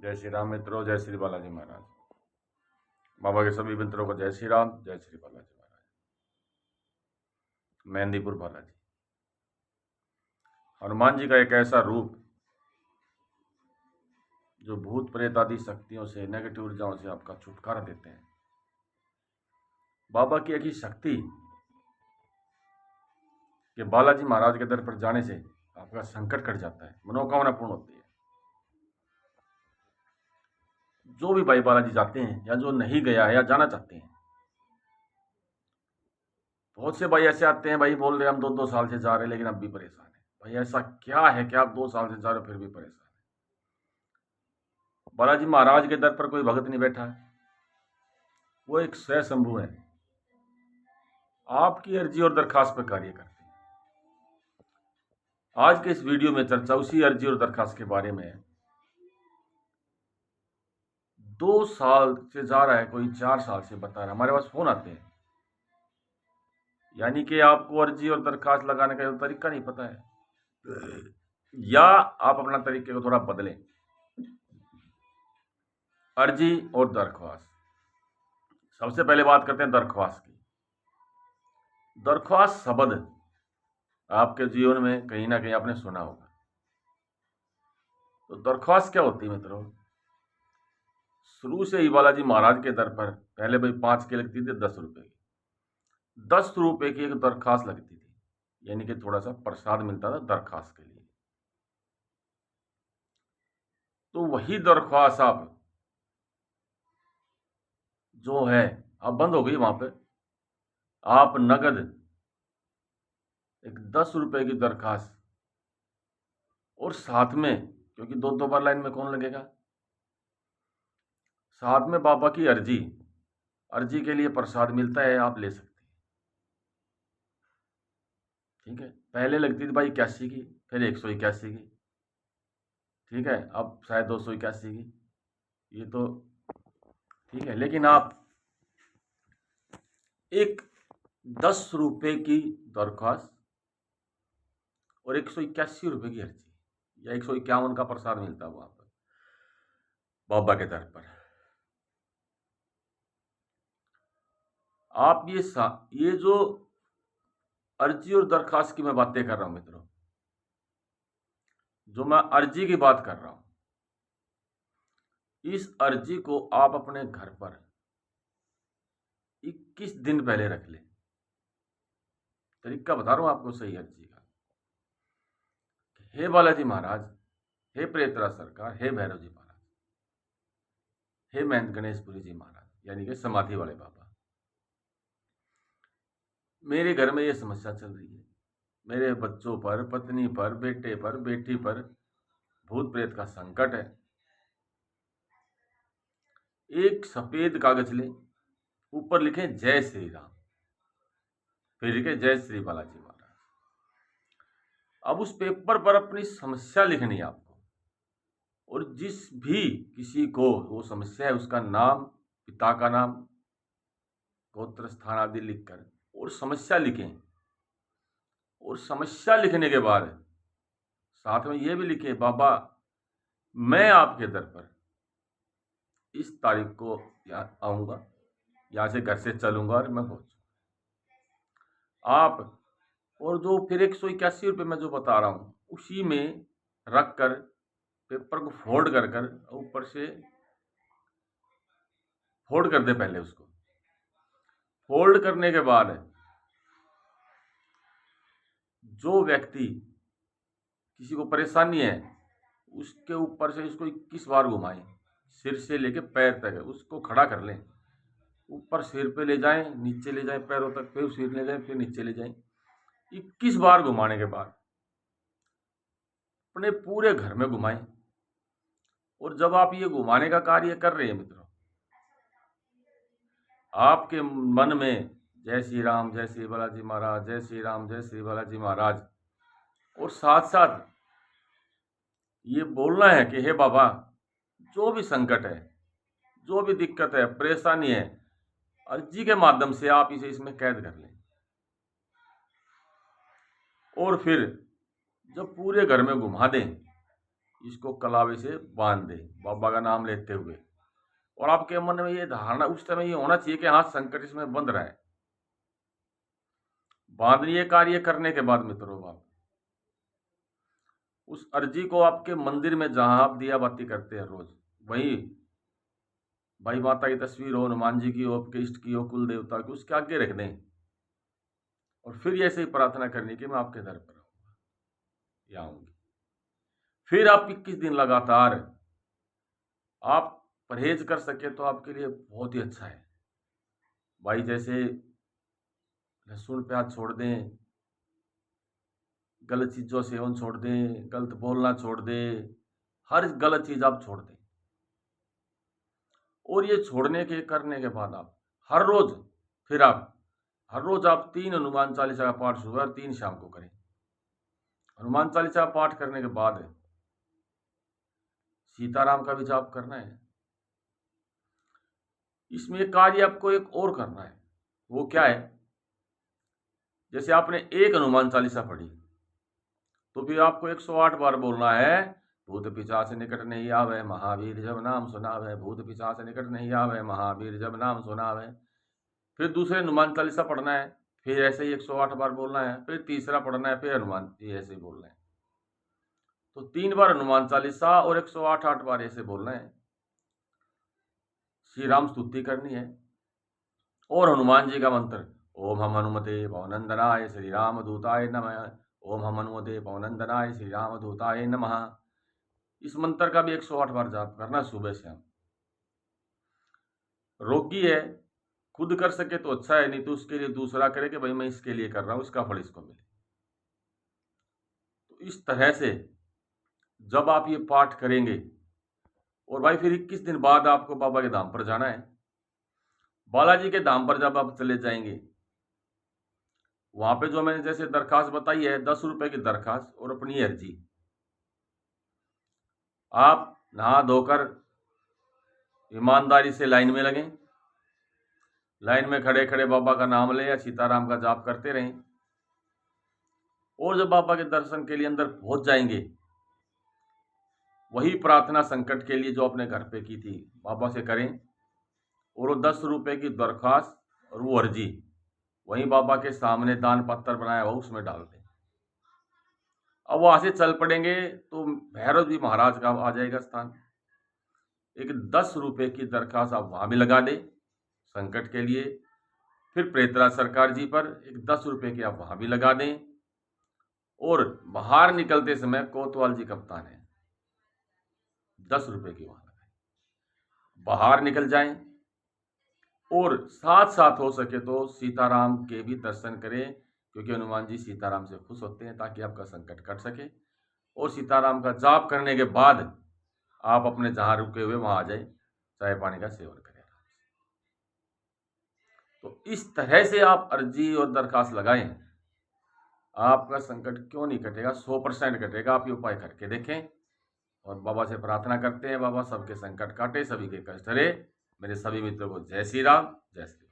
जय श्री राम मित्रों, जय श्री बालाजी महाराज। बाबा के सभी मित्रों को जय श्री राम, जय श्री बालाजी महाराज। मेहंदीपुर बालाजी। हनुमान जी का एक ऐसा रूप जो भूत प्रेत आदि शक्तियों से, नेगेटिव ऊर्जाओं से आपका छुटकारा देते हैं। बाबा की एक ही शक्ति कि बालाजी महाराज के दर पर जाने से आपका संकट कट जाता है, मनोकामना पूर्ण होती है। जो भी भाई बालाजी जाते हैं या जो नहीं गया है या जाना चाहते हैं, बहुत से भाई ऐसे आते हैं, भाई बोल रहे हम 2-2 साल से जा रहे हैं लेकिन अब भी परेशान है। भाई ऐसा क्या है कि आप 2 साल से जा रहे हो फिर भी परेशान है? बालाजी महाराज के दर पर कोई भगत नहीं बैठा है, वो एक स्वयंभू है, आपकी अर्जी और दरखास्त पर कार्य करते हैं। आज के इस वीडियो में चर्चा उसी अर्जी और दरखास्त के बारे में है। 2 साल से जा रहा है, कोई 4 साल से बता रहा है, हमारे पास फोन आते हैं। यानी कि आपको अर्जी और दरखास्त लगाने का तरीका नहीं पता है, या आप अपना तरीके को थोड़ा बदलें। अर्जी और दरख्वास्त, सबसे पहले बात करते हैं दरख्वास्त की। दरख्वास्त शब्द आपके जीवन में कहीं ना कहीं आपने सुना होगा। तो दरख्वास्त क्या होती है मित्रों? शुरू से ही बालाजी महाराज के दर पर पहले भाई 5 की लगती थी, 10 रुपए की। 10 रुपए की एक दरखास्त लगती थी, यानी कि थोड़ा सा प्रसाद मिलता था दरखास्त के लिए। तो वही दरख्वास्त आप जो है अब बंद हो गई। वहां पे आप नगद एक 10 रुपए की दरखास्त, और साथ में, क्योंकक्योंकि 2 बार लाइन में कौन लगेगा, साथ में बाबा की अर्जी, अर्जी के लिए प्रसाद मिलता है, आप ले सकते हैं। ठीक है, पहले लगती थी भाई 81 की, फिर 181 की, ठीक है, अब शायद 281 की। ये तो ठीक है, लेकिन आप एक 10 रुपए की दरख्वास्त और 181 रुपए की अर्जी या 151 का प्रसाद मिलता है वहां पर बाबा के दर पर। आप ये जो अर्जी और दरखास्त की मैं बातें कर रहा हूं मित्रों, जो मैं अर्जी की बात कर रहा हूं, इस अर्जी को आप अपने घर पर 21 दिन पहले रख लें। तरीका बता रहा हूं आपको सही अर्जी का। हे बालाजी महाराज, हे प्रेतरा सरकार, हे भैरव जी महाराज, हे महंत गणेशपुरी जी महाराज, यानी कि समाधि वाले बाबा, मेरे घर में ये समस्या चल रही है। मेरे बच्चों पर, पत्नी पर, बेटे पर, बेटी पर भूत प्रेत का संकट है। एक सफेद कागज लें, ऊपर लिखे जय श्री राम, फिर लिखे जय श्री बालाजी महाराज। अब उस पेपर पर अपनी समस्या लिखनी है आपको, और जिस भी किसी को वो समस्या है उसका नाम, पिता का नाम, गोत्र स्थान आदि लिखकर और समस्या लिखें। और समस्या लिखने के बाद साथ में ये भी लिखें, बाबा मैं आपके दर पर इस तारीख को आऊंगा, यहाँ से घर से चलूंगा और मैं पहुंचूंगा। आप और जो फिर 181 रुपये मैं जो बता रहा हूँ उसी में रख कर पेपर को फोल्ड कर कर ऊपर से फोल्ड कर दे। पहले उसको फोल्ड करने के बाद जो व्यक्ति किसी को परेशानी है उसके ऊपर से इसको 21 बार घुमाएं, सिर से लेके पैर तक उसको खड़ा कर लें। ऊपर सिर पे ले जाएं, नीचे ले जाएं पैरों तक, फिर सिर ले जाएं, फिर नीचे ले जाएं। 21 बार घुमाने के बाद अपने पूरे घर में घुमाएं। और जब आप ये घुमाने का कार्य कर रहे हैं मित्रों, आपके मन में जय श्री राम, जय श्री बालाजी महाराज, जय श्री राम, जय श्री बालाजी महाराज, और साथ साथ ये बोलना है कि हे बाबा, जो भी संकट है, जो भी दिक्कत है, परेशानी है, अर्जी के माध्यम से आप इसे इसमें कैद कर लें। और फिर जब पूरे घर में घुमा दें, इसको कलावे से बांध दे, बाबा का नाम लेते हुए। और आपके मन में ये धारणा उस समय ये होना चाहिए कि हाँ, संकट इसमें बंध रहा है। बांधनीय कार्य करने के बाद मित्रों, आप उस अर्जी को आपके मंदिर में जहां आप दिया बाती करते हैं रोज, वहीं भाई माता की तस्वीर हो, हनुमान जी की हो, आपके इष्ट की हो, कुल देवता की, उसके आगे रख दें और फिर ऐसे ही प्रार्थना करनी कि मैं आपके दर पर आऊंगा या आऊंगी। फिर आप 21 दिन लगातार आप परहेज कर सके तो आपके लिए बहुत ही अच्छा है भाई। जैसे लहसुन प्याज छोड़ दें, गलत चीज़ों से सेवन छोड़ दें, गलत बोलना छोड़ दें, हर गलत चीज़ आप छोड़ दें। और ये छोड़ने के करने के बाद आप हर रोज फिर आप हर रोज आप 3 हनुमान चालीसा का पाठ सुबह और 3 शाम को करें। हनुमान चालीसा का पाठ करने के बाद सीताराम का भी जाप करना है। इसमें एक कार्य आपको एक और करना है, वो क्या है? जैसे आपने एक हनुमान चालीसा पढ़ी तो फिर आपको 108 बार बोलना है, भूत पिशाच निकट नहीं आवे, महावीर जब नाम सुनावे, भूत पिशाच निकट नहीं आवे, महावीर जब नाम सुनावे। फिर दूसरे हनुमान चालीसा पढ़ना है, फिर ऐसे ही 108 बार बोलना है, फिर तीसरा पढ़ना है, फिर हनुमान ये ऐसे ही बोलना है। तो 3 बार हनुमान चालीसा और 108 बार ऐसे बोलना है। श्री राम स्तुति करनी है और हनुमान जी का मंत्र, ओम हम हनुमते पवनंदनाय श्री राम दूताय नमः, ओम हम हनुमते पवनंदनाय श्री राम दूताय नमः। इस मंत्र का भी 108 बार जाप करना सुबह शाम। रोगी है, खुद कर सके तो अच्छा है, नहीं तो उसके लिए दूसरा करे कि भाई मैं इसके लिए कर रहा हूं, इसका फल इसको मिले। तो इस तरह से जब आप ये पाठ करेंगे और भाई फिर 21 दिन बाद आपको बाबा के धाम पर जाना है। बालाजी के धाम पर जब आप चले जाएंगे, वहां पे जो मैंने जैसे दरखास्त बताई है, 10 रुपए की दरखास्त और अपनी अर्जी, आप नहा धोकर ईमानदारी से लाइन में लगें। लाइन में खड़े खड़े बाबा का नाम लें या सीताराम का जाप करते रहें। और जब बाबा के दर्शन के लिए अंदर पहुंच जाएंगे, वही प्रार्थना संकट के लिए जो अपने घर पे की थी बाबा से करें, और वो 10 रुपए की दरखास्त और वो अर्जी वहीं बाबा के सामने दान पत्र बनाया हुआ उसमें डाल दें। अब वहां से चल पड़ेंगे तो भैरव जी महाराज का आ जाएगा स्थान। एक 10 रुपए की दरखास्त आप वहां भी लगा दें संकट के लिए। फिर प्रेतराज सरकार जी पर एक 10 रुपए की आप वहां भी लगा दें। और बाहर निकलते समय कोतवाल जी कप्तान है, 10 रुपए की वहां लगाएं। बाहर निकल जाएं और साथ साथ हो सके तो सीताराम के भी दर्शन करें, क्योंकि हनुमान जी सीताराम से खुश होते हैं, ताकि आपका संकट कट सके। और सीताराम का जाप करने के बाद आप अपने जहां रुके हुए वहां आ जाए, चाय पानी का सेवन करें। तो इस तरह से आप अर्जी और दरखास्त लगाएं, आपका संकट क्यों नहीं कटेगा, 100% कटेगा। आप ये उपाय करके देखें और बाबा से प्रार्थना करते हैं, बाबा सबके संकट काटे, सभी के कष्ट हरे। मेरे सभी मित्रों को जय श्री राम, जय श्री राम।